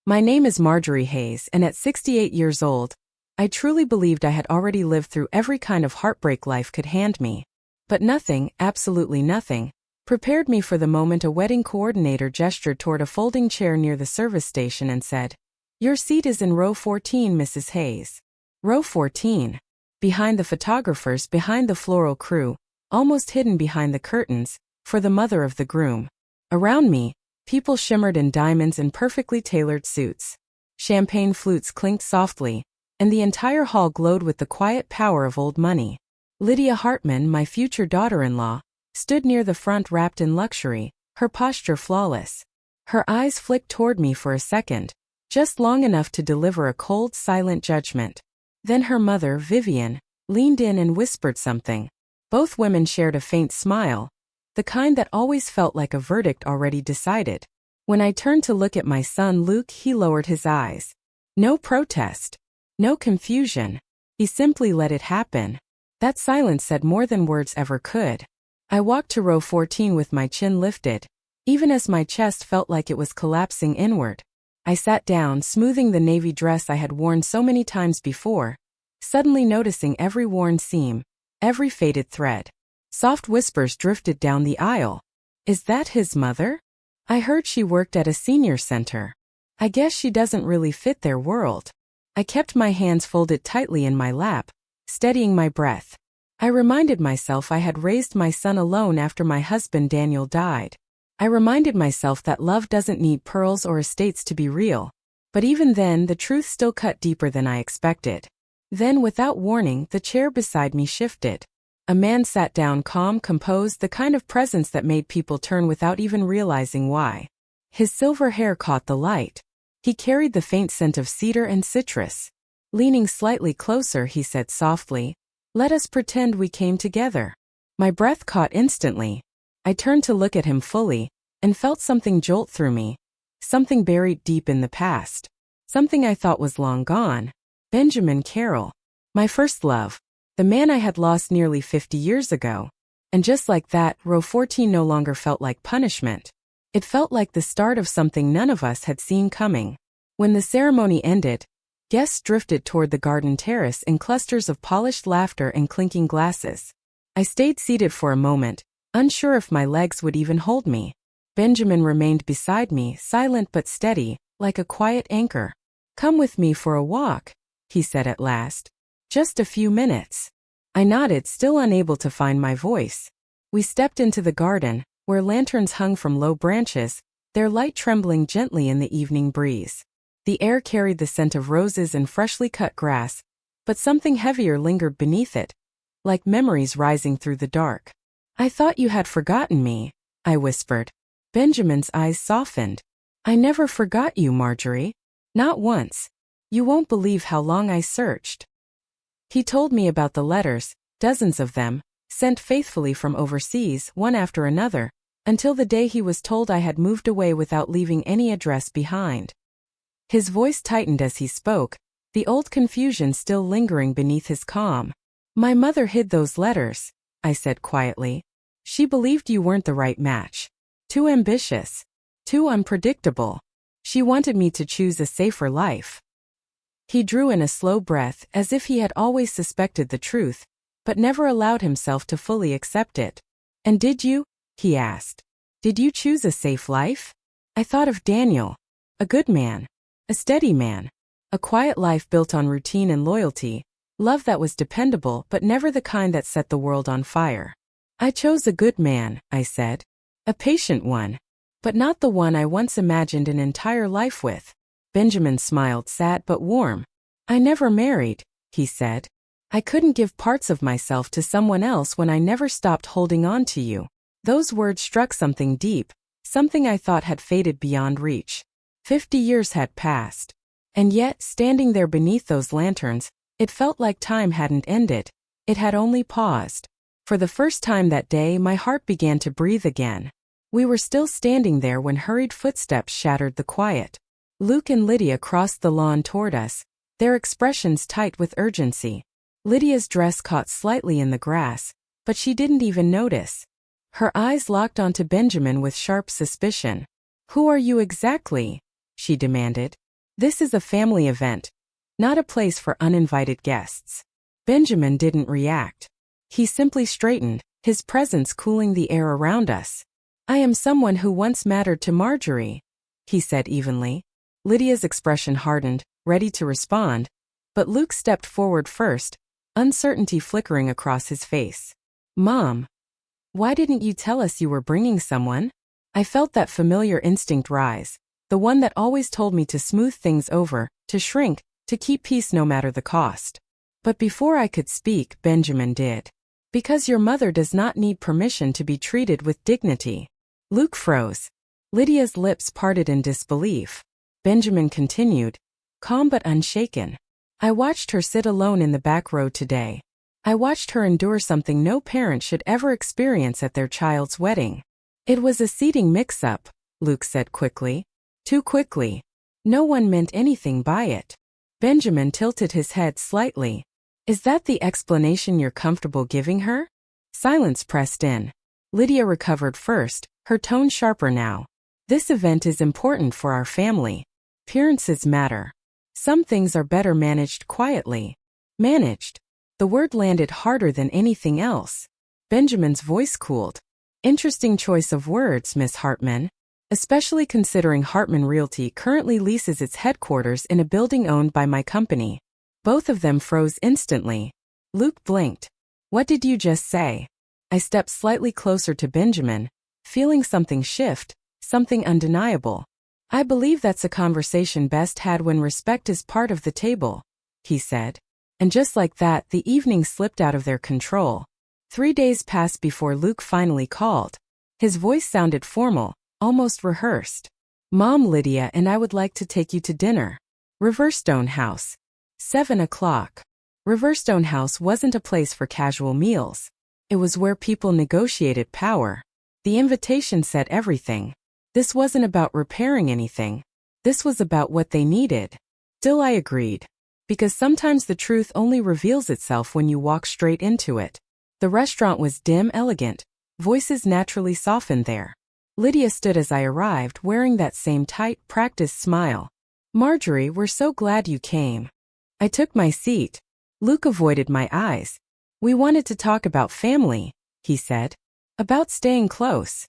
My name is Marjorie Hayes, and at 68 years old, I truly believed I had already lived through every kind of heartbreak life could hand me. But nothing, absolutely nothing, prepared me for the moment a wedding coordinator gestured toward a folding chair near the service station and said, "Your seat is in row 14, Mrs. Hayes." Row 14. Behind the photographers, behind the floral crew, almost hidden behind the curtains, for the mother of the groom. Around me, people shimmered in diamonds and perfectly tailored suits. Champagne flutes clinked softly, and the entire hall glowed with the quiet power of old money. Lydia Hartman, my future daughter-in-law, stood near the front wrapped in luxury, her posture flawless. Her eyes flicked toward me for a second, just long enough to deliver a cold, silent judgment. Then her mother, Vivian, leaned in and whispered something. Both women shared a faint smile, the kind that always felt like a verdict already decided. When I turned to look at my son Luke, he lowered his eyes. No protest. No confusion. He simply let it happen. That silence said more than words ever could. I walked to row 14 with my chin lifted, even as my chest felt like it was collapsing inward. I sat down, smoothing the navy dress I had worn so many times before, suddenly noticing every worn seam, every faded thread. Soft whispers drifted down the aisle. "Is that his mother? I heard she worked at a senior center. I guess she doesn't really fit their world." I kept my hands folded tightly in my lap, steadying my breath. I reminded myself I had raised my son alone after my husband Daniel died. I reminded myself that love doesn't need pearls or estates to be real. But even then, the truth still cut deeper than I expected. Then, without warning, the chair beside me shifted. A man sat down, calm, composed, the kind of presence that made people turn without even realizing why. His silver hair caught the light. He carried the faint scent of cedar and citrus. Leaning slightly closer, he said softly, "Let us pretend we came together." My breath caught instantly. I turned to look at him fully, and felt something jolt through me. Something buried deep in the past. Something I thought was long gone. Benjamin Carroll. My first love. The man I had lost nearly 50 years ago. And just like that, row 14 no longer felt like punishment. It felt like the start of something none of us had seen coming. When the ceremony ended, guests drifted toward the garden terrace in clusters of polished laughter and clinking glasses. I stayed seated for a moment, unsure if my legs would even hold me. Benjamin remained beside me, silent but steady, like a quiet anchor. "Come with me for a walk," he said at last. "Just a few minutes." I nodded, still unable to find my voice. We stepped into the garden, where lanterns hung from low branches, their light trembling gently in the evening breeze. The air carried the scent of roses and freshly cut grass, but something heavier lingered beneath it, like memories rising through the dark. "I thought you had forgotten me," I whispered. Benjamin's eyes softened. "I never forgot you, Marjorie. Not once. You won't believe how long I searched." He told me about the letters, dozens of them, sent faithfully from overseas, one after another, until the day he was told I had moved away without leaving any address behind. His voice tightened as he spoke, the old confusion still lingering beneath his calm. "My mother hid those letters," I said quietly. "She believed you weren't the right match. Too ambitious. Too unpredictable. She wanted me to choose a safer life." He drew in a slow breath, as if he had always suspected the truth, but never allowed himself to fully accept it. "And did you?" he asked. "Did you choose a safe life?" I thought of Daniel. A good man. A steady man. A quiet life built on routine and loyalty. Love that was dependable but never the kind that set the world on fire. "I chose a good man," I said. "A patient one. But not the one I once imagined an entire life with." Benjamin smiled, sad but warm. "I never married," he said. "I couldn't give parts of myself to someone else when I never stopped holding on to you." Those words struck something deep, something I thought had faded beyond reach. 50 years had passed. And yet, standing there beneath those lanterns, it felt like time hadn't ended. It had only paused. For the first time that day, my heart began to breathe again. We were still standing there when hurried footsteps shattered the quiet. Luke and Lydia crossed the lawn toward us, their expressions tight with urgency. Lydia's dress caught slightly in the grass, but she didn't even notice. Her eyes locked onto Benjamin with sharp suspicion. "Who are you exactly?" she demanded. This is a family event, not a place for uninvited guests. Benjamin didn't react. He simply straightened, his presence cooling the air around us. I am someone who once mattered to Marjorie, he said evenly. Lydia's expression hardened, ready to respond, but Luke stepped forward first, uncertainty flickering across his face. Mom, why didn't you tell us you were bringing someone? I felt that familiar instinct rise, the one that always told me to smooth things over, to shrink, to keep peace no matter the cost. But before I could speak, Benjamin did. Because your mother does not need permission to be treated with dignity. Luke froze. Lydia's lips parted in disbelief. Benjamin continued, calm but unshaken. I watched her sit alone in the back row today. I watched her endure something no parent should ever experience at their child's wedding. It was a seating mix-up, Luke said quickly. Too quickly. No one meant anything by it. Benjamin tilted his head slightly. Is that the explanation you're comfortable giving her? Silence pressed in. Lydia recovered first, her tone sharper now. This event is important for our family. Appearances matter. Some things are better managed quietly. Managed. The word landed harder than anything else. Benjamin's voice cooled. Interesting choice of words, Miss Hartman. Especially considering Hartman Realty currently leases its headquarters in a building owned by my company. Both of them froze instantly. Luke blinked. What did you just say? I stepped slightly closer to Benjamin, feeling something shift, something undeniable. I believe that's a conversation best had when respect is part of the table, he said. And just like that, the evening slipped out of their control. 3 days passed before Luke finally called. His voice sounded formal, almost rehearsed. Mom, Lydia and I would like to take you to dinner. Riverstone House. 7 o'clock. Riverstone House wasn't a place for casual meals. It was where people negotiated power. The invitation said everything. This wasn't about repairing anything. This was about what they needed. Still, I agreed. Because sometimes the truth only reveals itself when you walk straight into it. The restaurant was dim, elegant. Voices naturally softened there. Lydia stood as I arrived, wearing that same tight, practiced smile. Marjorie, we're so glad you came. I took my seat. Luke avoided my eyes. We wanted to talk about family, he said. About staying close.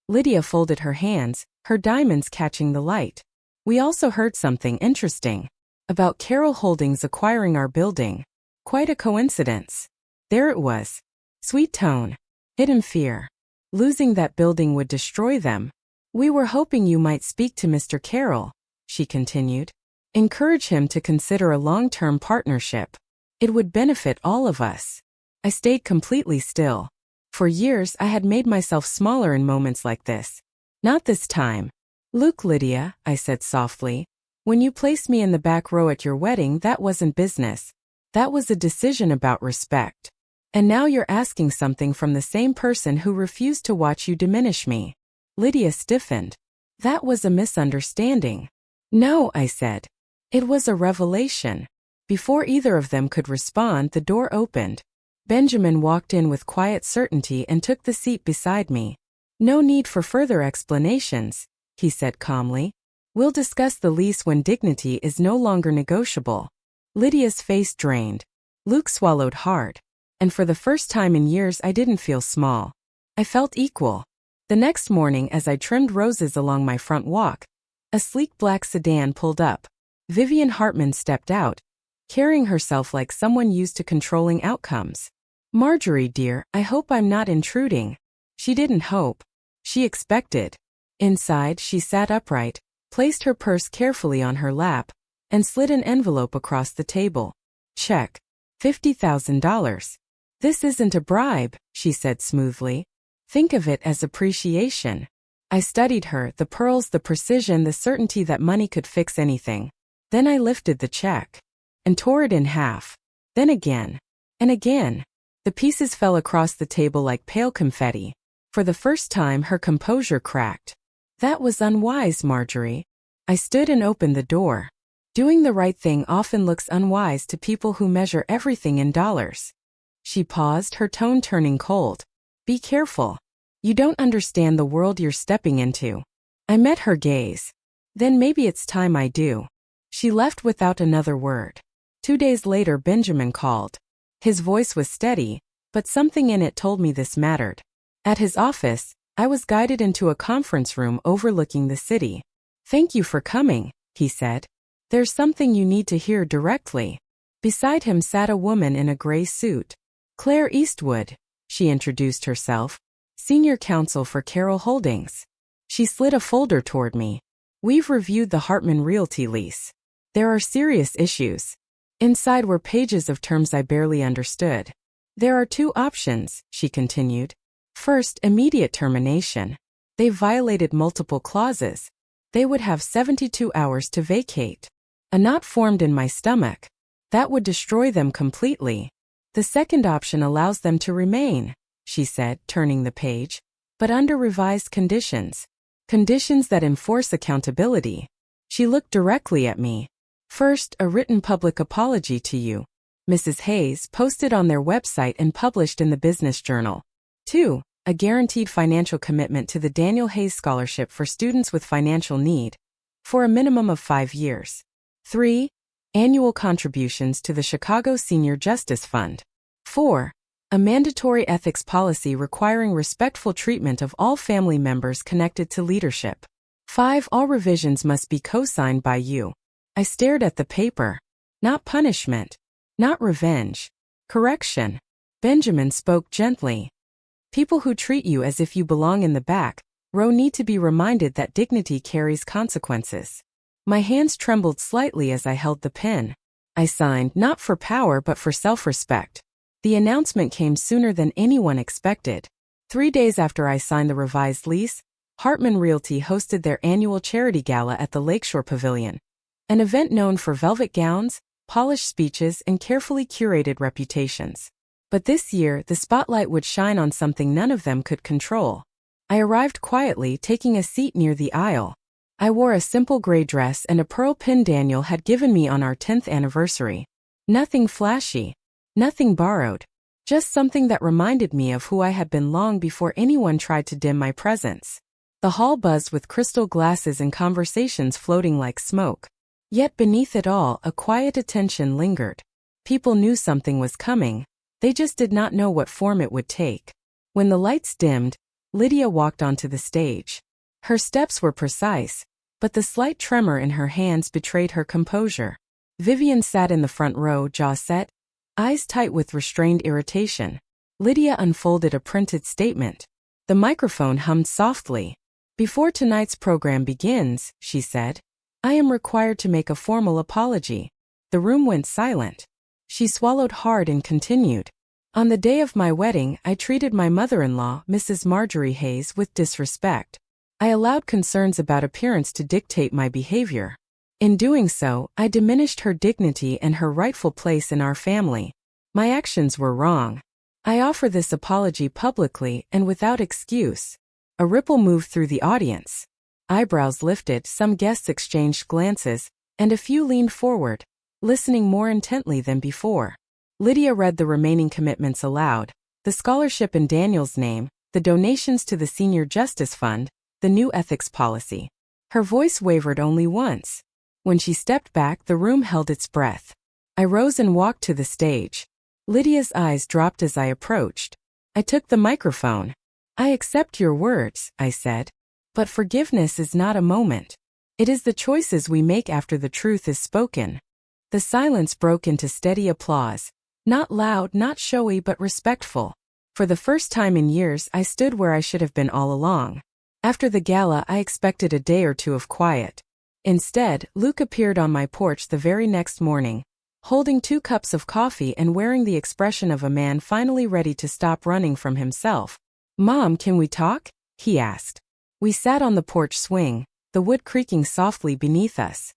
Lydia folded her hands, her diamonds catching the light. We also heard something interesting. About Carroll Holdings acquiring our building. Quite a coincidence. There it was. Sweet tone. Hidden fear. Losing that building would destroy them. We were hoping you might speak to Mr. Carroll, she continued. Encourage him to consider a long-term partnership. It would benefit all of us. I stayed completely still. For years I had made myself smaller in moments like this. Not this time. Luke, Lydia, I said softly. When you placed me in the back row at your wedding, that wasn't business. That was a decision about respect. And now you're asking something from the same person who refused to watch you diminish me. Lydia stiffened. That was a misunderstanding. No, I said. It was a revelation. Before either of them could respond, the door opened. Benjamin walked in with quiet certainty and took the seat beside me. No need for further explanations, he said calmly. We'll discuss the lease when dignity is no longer negotiable. Lydia's face drained. Luke swallowed hard. And for the first time in years I didn't feel small. I felt equal. The next morning as I trimmed roses along my front walk, a sleek black sedan pulled up. Vivian Hartman stepped out, carrying herself like someone used to controlling outcomes. Marjorie, dear, I hope I'm not intruding. She didn't hope. She expected. Inside, she sat upright, placed her purse carefully on her lap, and slid an envelope across the table. Check. $50,000. This isn't a bribe, she said smoothly. Think of it as appreciation. I studied her, the pearls, the precision, the certainty that money could fix anything. Then I lifted the check and tore it in half. Then again. And again. The pieces fell across the table like pale confetti. For the first time, her composure cracked. That was unwise, Marjorie. I stood and opened the door. Doing the right thing often looks unwise to people who measure everything in dollars. She paused, her tone turning cold. Be careful. You don't understand the world you're stepping into. I met her gaze. Then maybe it's time I do. She left without another word. 2 days later, Benjamin called. His voice was steady, but something in it told me this mattered. At his office, I was guided into a conference room overlooking the city. "Thank you for coming," he said. "There's something you need to hear directly." Beside him sat a woman in a gray suit. "Claire Eastwood," she introduced herself, "Senior Counsel for Carroll Holdings." She slid a folder toward me. "We've reviewed the Hartman Realty lease. There are serious issues." Inside were pages of terms I barely understood. "There are 2 options," she continued. "First, immediate termination. They've violated multiple clauses. They would have 72 hours to vacate." A knot formed in my stomach. That would destroy them completely. "The second option allows them to remain," she said, turning the page, "but under revised conditions. Conditions that enforce accountability." She looked directly at me. "First, a written public apology to you, Mrs. Hayes, posted on their website and published in the Business Journal. 2, a guaranteed financial commitment to the Daniel Hayes Scholarship for students with financial need, for a minimum of 5 years. 3, annual contributions to the Chicago Senior Justice Fund. 4, a mandatory ethics policy requiring respectful treatment of all family members connected to leadership. 5, all revisions must be co-signed by you." I stared at the paper. Not punishment. Not revenge. Correction. Benjamin spoke gently. "People who treat you as if you belong in the back row need to be reminded that dignity carries consequences." My hands trembled slightly as I held the pen. I signed, not for power but for self-respect. The announcement came sooner than anyone expected. 3 days after I signed the revised lease, Hartman Realty hosted their annual charity gala at the Lakeshore Pavilion, an event known for velvet gowns, polished speeches, and carefully curated reputations. But this year, the spotlight would shine on something none of them could control. I arrived quietly, taking a seat near the aisle. I wore a simple gray dress and a pearl pin Daniel had given me on our 10th anniversary. Nothing flashy. Nothing borrowed. Just something that reminded me of who I had been long before anyone tried to dim my presence. The hall buzzed with crystal glasses and conversations floating like smoke. Yet beneath it all, a quiet attention lingered. People knew something was coming. They just did not know what form it would take. When the lights dimmed, Lydia walked onto the stage. Her steps were precise, but the slight tremor in her hands betrayed her composure. Vivian sat in the front row, jaw set, eyes tight with restrained irritation. Lydia unfolded a printed statement. The microphone hummed softly. "Before tonight's program begins," she said, "I am required to make a formal apology." The room went silent. She swallowed hard and continued. "On the day of my wedding, I treated my mother-in-law, Mrs. Marjorie Hayes, with disrespect. I allowed concerns about appearance to dictate my behavior. In doing so, I diminished her dignity and her rightful place in our family. My actions were wrong. I offer this apology publicly and without excuse." A ripple moved through the audience. Eyebrows lifted, some guests exchanged glances, and a few leaned forward, listening more intently than before. Lydia read the remaining commitments aloud: the scholarship in Daniel's name, the donations to the Senior Justice Fund, the new ethics policy. Her voice wavered only once. When she stepped back, the room held its breath. I rose and walked to the stage. Lydia's eyes dropped as I approached. I took the microphone. "I accept your words," I said. "But forgiveness is not a moment. It is the choices we make after the truth is spoken." The silence broke into steady applause. Not loud, not showy, but respectful. For the first time in years, I stood where I should have been all along. After the gala, I expected a day or two of quiet. Instead, Luke appeared on my porch the very next morning, holding 2 cups of coffee and wearing the expression of a man finally ready to stop running from himself. "Mom, can we talk?" he asked. We sat on the porch swing, the wood creaking softly beneath us.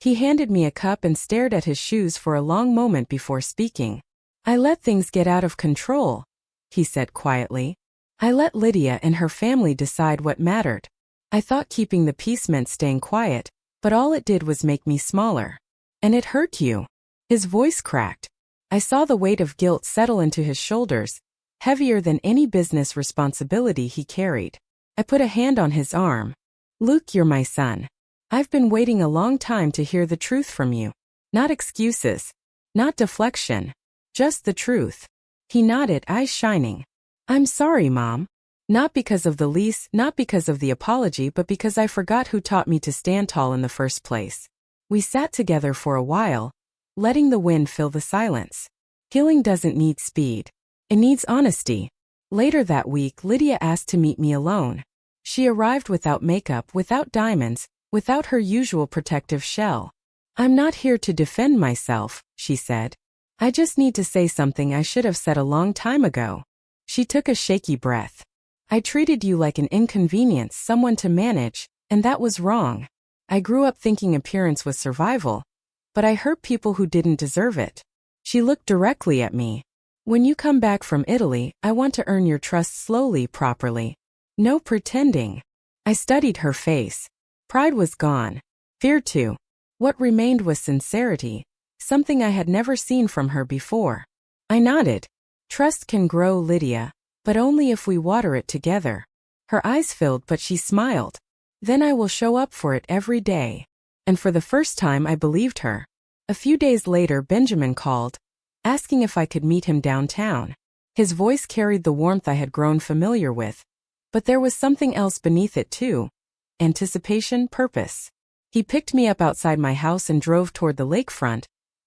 He handed me a cup and stared at his shoes for a long moment before speaking. "I let things get out of control," he said quietly. "I let Lydia and her family decide what mattered. I thought keeping the peace meant staying quiet, but all it did was make me smaller. And it hurt you." His voice cracked. I saw the weight of guilt settle into his shoulders, heavier than any business responsibility he carried. I put a hand on his arm. "Luke, you're my son. I've been waiting a long time to hear the truth from you. Not excuses. Not deflection. Just the truth. He nodded, eyes shining. I'm sorry, Mom. Not because of the lease, not because of the apology, but because I forgot who taught me to stand tall in the first place. We sat together for a while, letting the wind fill the silence. Healing doesn't need speed. It needs honesty. Later that week, Lydia asked to meet me alone. She arrived without makeup, without diamonds, without her usual protective shell. I'm not here to defend myself, she said. I just need to say something I should have said a long time ago. She took a shaky breath. I treated you like an inconvenience, someone to manage, and that was wrong. I grew up thinking appearance was survival, but I hurt people who didn't deserve it. She looked directly at me. When you come back from Italy, I want to earn your trust slowly, properly. No pretending. I studied her face. Pride was gone. Fear too. What remained was sincerity, something I had never seen from her before. I nodded. Trust can grow, Lydia, but only if we water it together. Her eyes filled, but she smiled. Then I will show up for it every day. And for the first time I believed her. A few days later, Benjamin called, asking if I could meet him downtown. His voice carried the warmth I had grown familiar with. But there was something else beneath it too. Anticipation, purpose. He picked me up outside my house and drove toward the lakefront,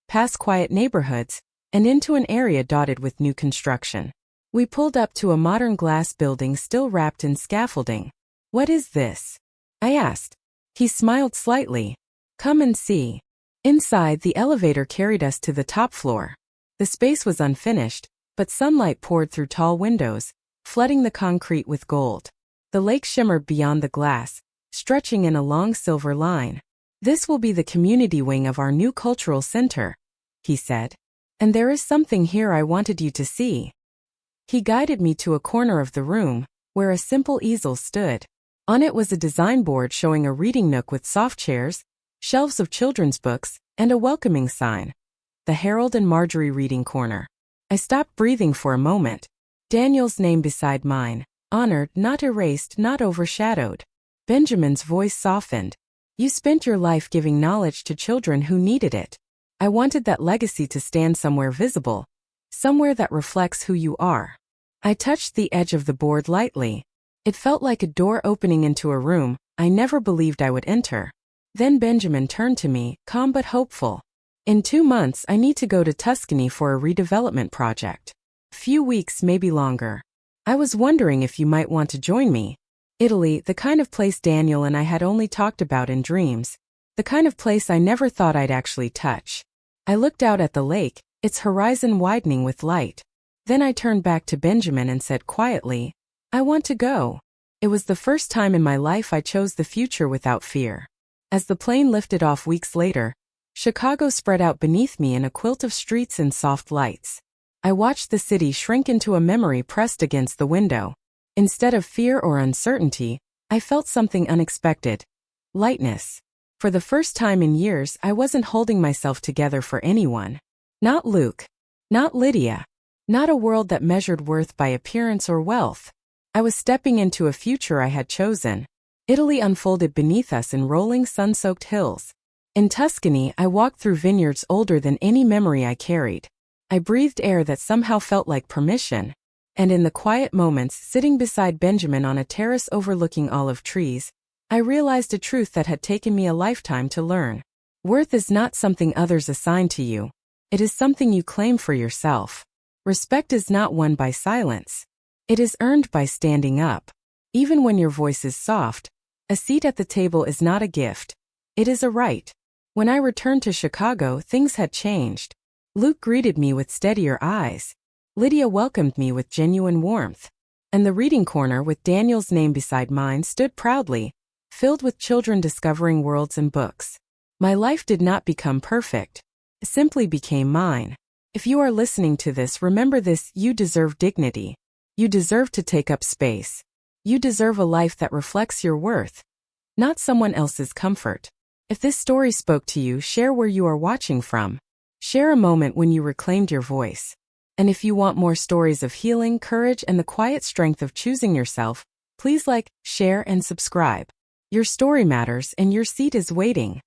past quiet neighborhoods, and into an area dotted with new construction. We pulled up to a modern glass building still wrapped in scaffolding. What is this? I asked. He smiled slightly. Come and see. Inside, the elevator carried us to the top floor. The space was unfinished, but sunlight poured through tall windows, flooding the concrete with gold. The lake shimmered beyond the glass, stretching in a long silver line. This will be the community wing of our new cultural center, he said. And there is something here I wanted you to see. He guided me to a corner of the room, where a simple easel stood. On it was a design board showing a reading nook with soft chairs, shelves of children's books, and a welcoming sign. The Harold and Marjorie reading corner. I stopped breathing for a moment. Daniel's name beside mine, honored, not erased, not overshadowed. Benjamin's voice softened. You spent your life giving knowledge to children who needed it. I wanted that legacy to stand somewhere visible, somewhere that reflects who you are. I touched the edge of the board lightly. It felt like a door opening into a room I never believed I would enter. Then Benjamin turned to me, calm but hopeful. In 2 months, I need to go to Tuscany for a redevelopment project. Few weeks, maybe longer. I was wondering if you might want to join me. Italy, the kind of place Daniel and I had only talked about in dreams. The kind of place I never thought I'd actually touch. I looked out at the lake, its horizon widening with light. Then I turned back to Benjamin and said quietly, I want to go. It was the first time in my life I chose the future without fear. As the plane lifted off weeks later, Chicago spread out beneath me in a quilt of streets and soft lights. I watched the city shrink into a memory pressed against the window. Instead of fear or uncertainty, I felt something unexpected. Lightness. For the first time in years, I wasn't holding myself together for anyone. Not Luke. Not Lydia. Not a world that measured worth by appearance or wealth. I was stepping into a future I had chosen. Italy unfolded beneath us in rolling sun-soaked hills. In Tuscany, I walked through vineyards older than any memory I carried. I breathed air that somehow felt like permission. And in the quiet moments, sitting beside Benjamin on a terrace overlooking olive trees, I realized a truth that had taken me a lifetime to learn. Worth is not something others assign to you. It is something you claim for yourself. Respect is not won by silence. It is earned by standing up. Even when your voice is soft, a seat at the table is not a gift. It is a right. When I returned to Chicago, things had changed. Luke greeted me with steadier eyes. Lydia welcomed me with genuine warmth. And the reading corner with Daniel's name beside mine stood proudly, filled with children discovering worlds and books. My life did not become perfect. It simply became mine. If you are listening to this, remember this: you deserve dignity. You deserve to take up space. You deserve a life that reflects your worth, not someone else's comfort. If this story spoke to you, share where you are watching from. Share a moment when you reclaimed your voice. And if you want more stories of healing, courage, and the quiet strength of choosing yourself, please like, share, and subscribe. Your story matters and your seat is waiting.